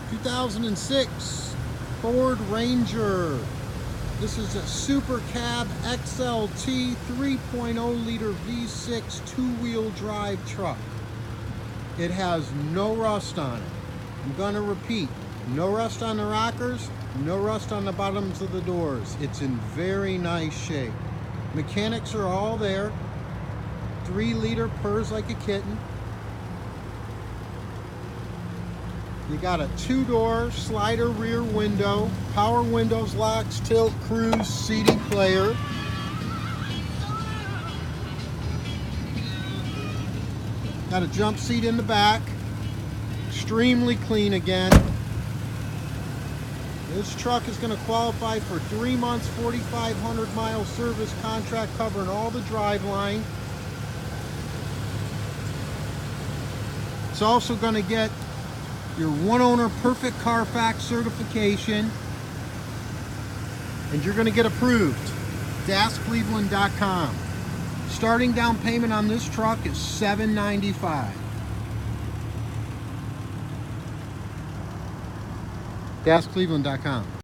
2006 Ford Ranger. This is a Super Cab XLT 3.0 liter V6 two-wheel drive truck. It has no rust on it. I'm going to repeat, no rust on the rockers, no rust on the bottoms of the doors. It's in very nice shape. Mechanics are all there. 3-liter purrs like a kitten. You got a 2-door slider rear window, power windows, locks, tilt, cruise, CD player. Got a jump seat in the back. Extremely clean again. This truck is going to qualify for 3 months, 4,500 mile service contract covering all the driveline. It's also going to get your one owner perfect Carfax certification, and you're going to get approved. DasCleveland.com. Starting down payment on this truck is $795. DasCleveland.com.